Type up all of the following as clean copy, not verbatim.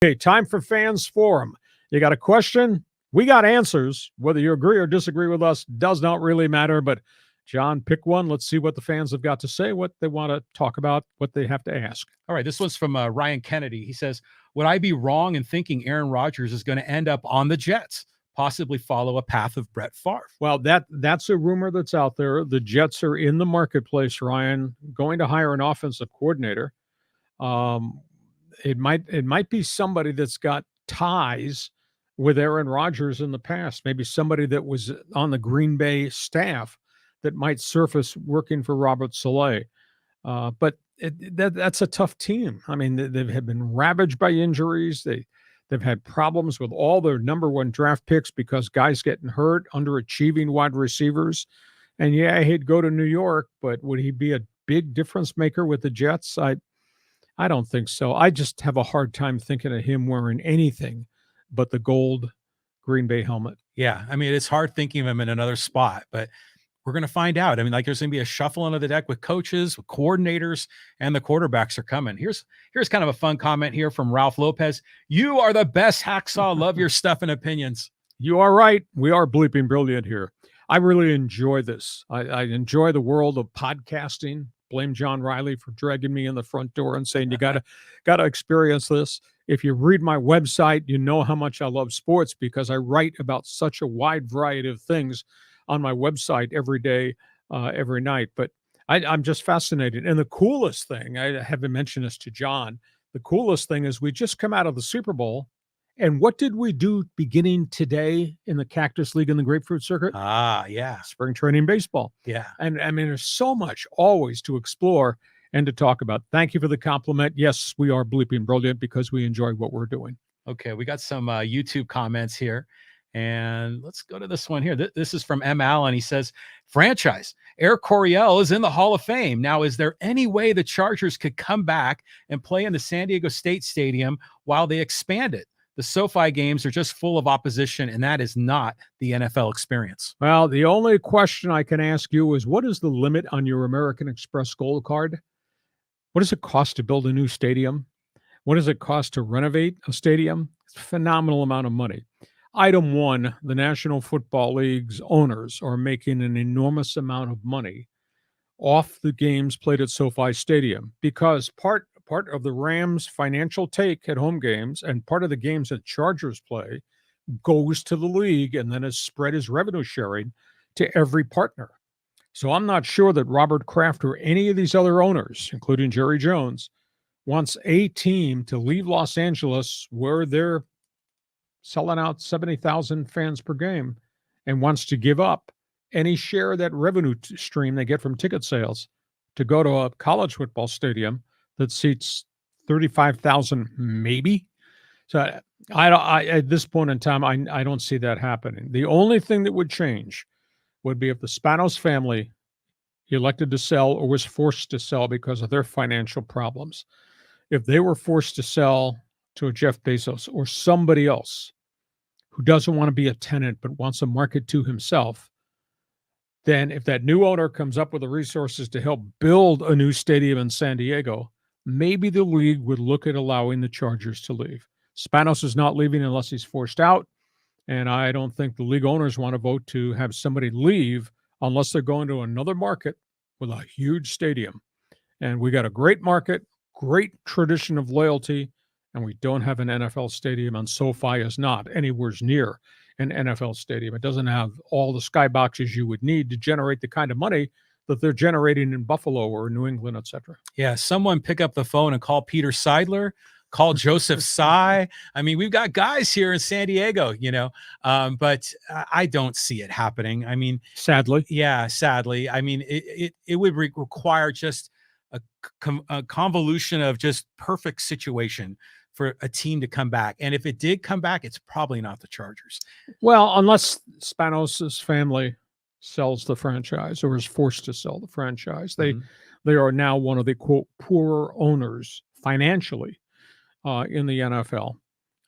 Okay, time for Fans Forum. You got a question? We got answers. Whether you agree or disagree with us does not really matter. But, John, pick one. Let's see what the fans have got to say, what they want to talk about, what they have to ask. All right, this one's from Ryan Kennedy. He says, would I be wrong in thinking Aaron Rodgers is going to end up on the Jets, possibly follow a path of Brett Favre? Well, that's a rumor that's out there. The Jets are in the marketplace, Ryan, going to hire an offensive coordinator. It might be somebody that's got ties with Aaron Rodgers in the past, maybe somebody that was on the Green Bay staff that might surface working for Robert Saleh. But that's a tough team. I mean, they have been ravaged by injuries. They've had problems with all their number one draft picks because guys getting hurt, underachieving wide receivers. And yeah, he'd go to New York, but would he be a big difference maker with the Jets? I don't think so. I just have a hard time thinking of him wearing anything but the gold Green Bay helmet. Yeah, I mean, it's hard thinking of him in another spot, but we're going to find out. I mean, like there's going to be a shuffle under the deck with coaches, with coordinators, and the quarterbacks are coming. Here's kind of a fun comment here from Ralph Lopez. You are the best, Hacksaw. Love your stuff and opinions. You are right. We are bleeping brilliant here. I really enjoy this. I enjoy the world of podcasting. Blame John Riley for dragging me in the front door and saying you gotta experience this. If you read my website, you know how much I love sports because I write about such a wide variety of things on my website every day, every night. But I'm just fascinated. And the coolest thing, I haven't mentioned this to John, the coolest thing is we just come out of the Super Bowl. And what did we do beginning today in the Cactus League and the Grapefruit Circuit? Yeah. Spring training baseball. Yeah. And I mean, there's so much always to explore and to talk about. Thank you for the compliment. Yes, we are bleeping brilliant because we enjoy what we're doing. Okay, we got some YouTube comments here. And let's go to this one here. This is from M. Allen. He says, franchise, Air Coryell is in the Hall of Fame. Now, is there any way the Chargers could come back and play in the San Diego State Stadium while they expand it? The SoFi games are just full of opposition, and that is not the NFL experience. Well, the only question I can ask you is, what is the limit on your American Express Gold Card? What does it cost to build a new stadium? What does it cost to renovate a stadium? It's a phenomenal amount of money. Item one, the National Football League's owners are making an enormous amount of money off the games played at SoFi Stadium because part of the Rams' financial take at home games and part of the games that Chargers play goes to the league and then is spread as revenue sharing to every partner. So I'm not sure that Robert Kraft or any of these other owners, including Jerry Jones, wants a team to leave Los Angeles where they're selling out 70,000 fans per game and wants to give up any share of that revenue stream they get from ticket sales to go to a college football stadium that seats 35,000 maybe. So I at this point in time, I don't see that happening. The only thing that would change would be if the Spanos family elected to sell or was forced to sell because of their financial problems. If they were forced to sell to a Jeff Bezos or somebody else who doesn't want to be a tenant but wants a market to himself, then if that new owner comes up with the resources to help build a new stadium in San Diego, maybe the league would look at allowing the Chargers to leave. Spanos is not leaving unless he's forced out, and I don't think the league owners want to vote to have somebody leave unless they're going to another market with a huge stadium. And we got a great market, great tradition of loyalty, and we don't have an NFL stadium, and SoFi is not anywhere near an NFL stadium. It doesn't have all the skyboxes you would need to generate the kind of money that they're generating in Buffalo or New England, et cetera. Yeah, someone pick up the phone and call Peter Seidler, call Joseph Tsai. I mean, we've got guys here in San Diego, but I don't see it happening. I mean, sadly. Yeah, sadly. I mean, it would require just a convolution of just perfect situation for a team to come back. And if it did come back, it's probably not the Chargers. Well, unless Spanos' family sells the franchise or is forced to sell the franchise. They are now one of the, quote, poorer owners financially in the NFL.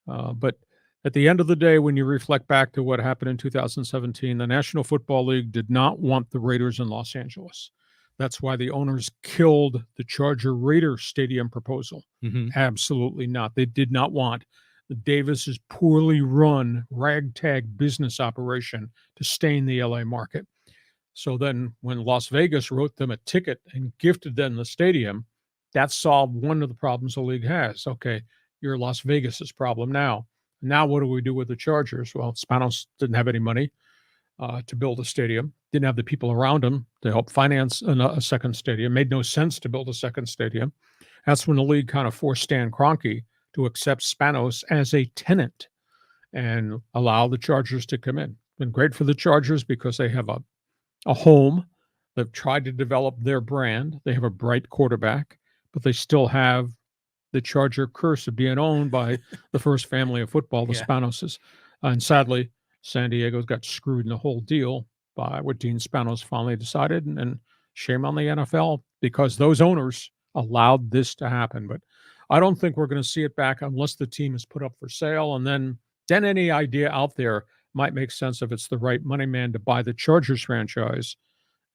But at the end of the day, when you reflect back to what happened in 2017, the National Football League did not want the Raiders in Los Angeles. That's why the owners killed the Charger Raider Stadium proposal. Mm-hmm. Absolutely not. They did not want the Davis's poorly run ragtag business operation to stain the LA market. So then when Las Vegas wrote them a ticket and gifted them the stadium, that solved one of the problems the league has. Okay, you're Las Vegas's problem now. Now what do we do with the Chargers? Well, Spanos didn't have any money to build a stadium, didn't have the people around him to help finance a second stadium. Made no sense to build a second stadium. That's when the league kind of forced Stan Kroenke to accept Spanos as a tenant and allow the Chargers to come in. Been great for the Chargers because they have a home. They've tried to develop their brand. They have a bright quarterback, but they still have the Charger curse of being owned by the first family of football, the Spanoses. And sadly, San Diego's got screwed in the whole deal by what Dean Spanos finally decided. And shame on the NFL because those owners allowed this to happen. But I don't think we're going to see it back unless the team is put up for sale. And then any idea out there might make sense if it's the right money man to buy the Chargers franchise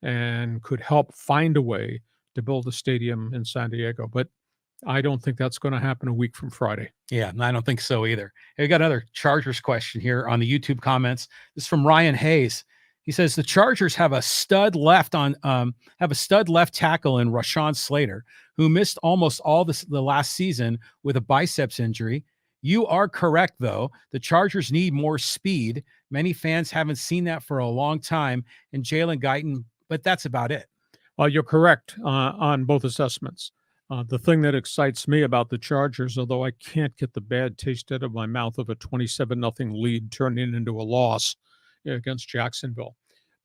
and could help find a way to build a stadium in San Diego. But I don't think that's going to happen a week from Friday. Yeah, I don't think so either. Hey, we got another Chargers question here on the YouTube comments. This is from Ryan Hayes. He says the Chargers have a stud left tackle in Rashawn Slater, who missed almost all the last season with a biceps injury. You are correct, though. The Chargers need more speed. Many fans haven't seen that for a long time. And Jalen Guyton, but that's about it. Well, you're correct on both assessments. The thing that excites me about the Chargers, although I can't get the bad taste out of my mouth of a 27-0 lead turning into a loss against Jacksonville.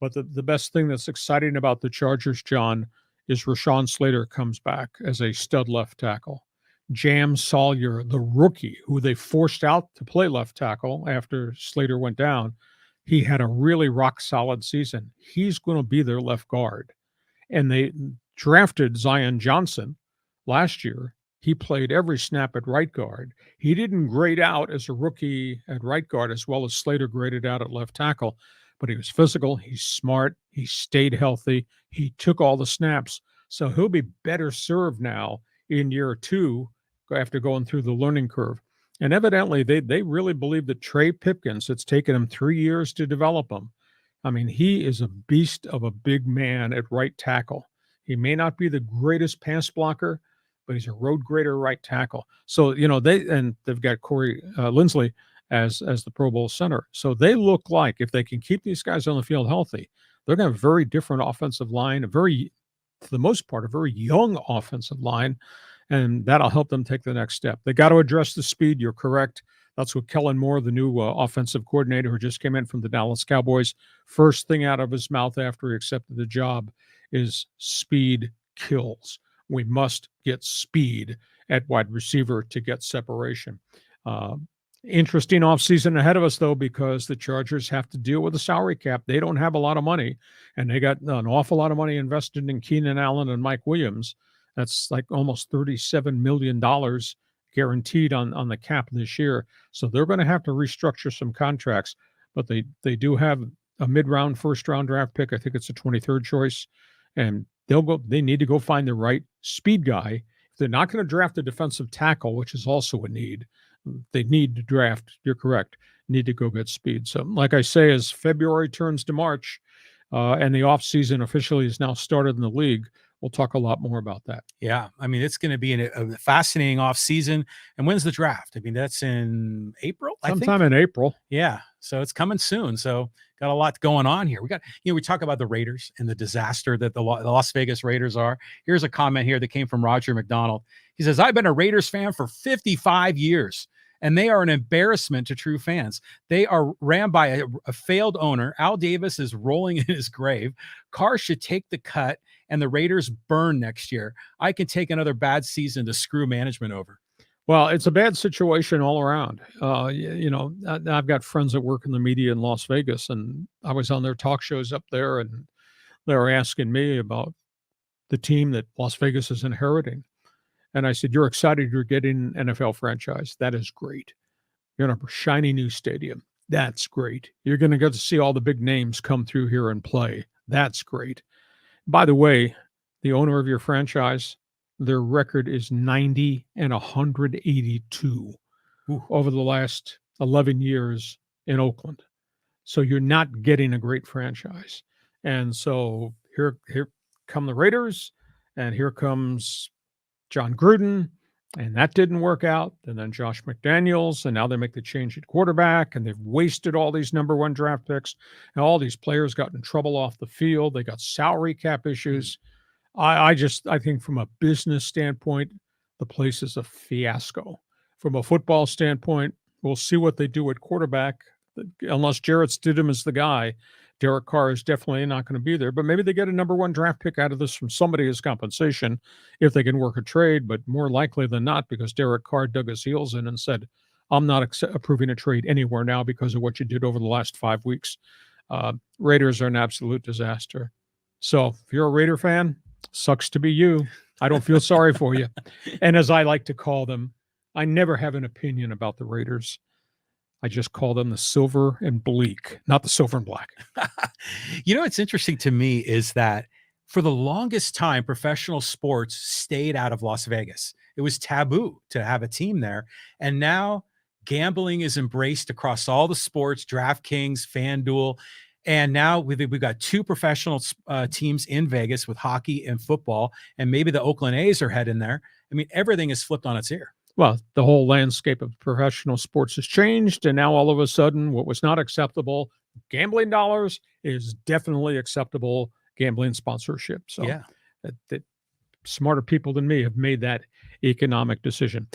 But the best thing that's exciting about the Chargers, John, is Rashawn Slater comes back as a stud left tackle. Jam Sawyer, the rookie, who they forced out to play left tackle after Slater went down, he had a really rock-solid season. He's going to be their left guard. And they drafted Zion Johnson last year. He played every snap at right guard. He didn't grade out as a rookie at right guard as well as Slater graded out at left tackle, but he was physical. He's smart. He stayed healthy. He took all the snaps. So he'll be better served now in year two after going through the learning curve. And evidently, they really believe that Trey Pipkins, it's taken him 3 years to develop him. I mean, he is a beast of a big man at right tackle. He may not be the greatest pass blocker, but he's a road grader right tackle. So, they've got Corey Linsley as the Pro Bowl center. So they look like if they can keep these guys on the field healthy, they're going to have a very different offensive line, for the most part, a very young offensive line, and that'll help them take the next step. They got to address the speed. You're correct. That's what Kellen Moore, the new offensive coordinator who just came in from the Dallas Cowboys, first thing out of his mouth after he accepted the job is speed kills. We must get speed at wide receiver to get separation. Interesting offseason ahead of us, though, because the Chargers have to deal with the salary cap. They don't have a lot of money, and they got an awful lot of money invested in Keenan Allen and Mike Williams. That's like almost $37 million guaranteed on the cap this year. So they're going to have to restructure some contracts, but they do have a mid-round first-round draft pick. I think it's a 23rd choice, and they need to go find the right speed guy. If they're not going to draft a defensive tackle, which is also a need, they need to draft, you're correct, need to go get speed. So like I say, as February turns to March and the offseason officially is now started in the league, we'll talk a lot more about that. Yeah. I mean, it's going to be a fascinating offseason. And when's the draft? I mean, that's in April, Sometime in April. Yeah. So it's coming soon. So got a lot going on here. We talk about the Raiders and the disaster that the Las Vegas Raiders are. Here's a comment here that came from Roger McDonald. He says, I've been a Raiders fan for 55 years. And they are an embarrassment to true fans. They are ran by a failed owner. Al Davis is rolling in his grave. Carr should take the cut, and the Raiders burn next year. I can take another bad season to screw management over. Well, it's a bad situation all around. I've got friends that work in the media in Las Vegas, and I was on their talk shows up there, and they were asking me about the team that Las Vegas is inheriting. And I said, you're excited you're getting an NFL franchise. That is great. You're in a shiny new stadium. That's great. You're going to get to see all the big names come through here and play. That's great. By the way, the owner of your franchise, their record is 90 and 182 Ooh. over the last 11 years in Oakland. So you're not getting a great franchise. And so here come the Raiders, and here comes John Gruden, and that didn't work out. And then Josh McDaniels, and now they make the change at quarterback, and they've wasted all these number one draft picks. And all these players got in trouble off the field. They got salary cap issues. I think from a business standpoint, the place is a fiasco. From a football standpoint, we'll see what they do at quarterback. Unless Jarrett Stidham is the guy, Derek Carr is definitely not going to be there. But maybe they get a number one draft pick out of this from somebody as compensation if they can work a trade. But more likely than not, because Derek Carr dug his heels in and said, I'm not approving a trade anywhere now because of what you did over the last 5 weeks. Raiders are an absolute disaster. So if you're a Raider fan, sucks to be you. I don't feel sorry for you. And as I like to call them, I never have an opinion about the Raiders. I just call them the silver and bleak, not the silver and black. You know, what's interesting to me is that for the longest time, professional sports stayed out of Las Vegas. It was taboo to have a team there. And now gambling is embraced across all the sports, DraftKings, FanDuel. And now we've got two professional teams in Vegas with hockey and football, and maybe the Oakland A's are heading there. I mean, everything is flipped on its ear. Well, the whole landscape of professional sports has changed, and now all of a sudden, what was not acceptable, gambling dollars, is definitely acceptable gambling sponsorship. So Yeah. that smarter people than me have made that economic decision.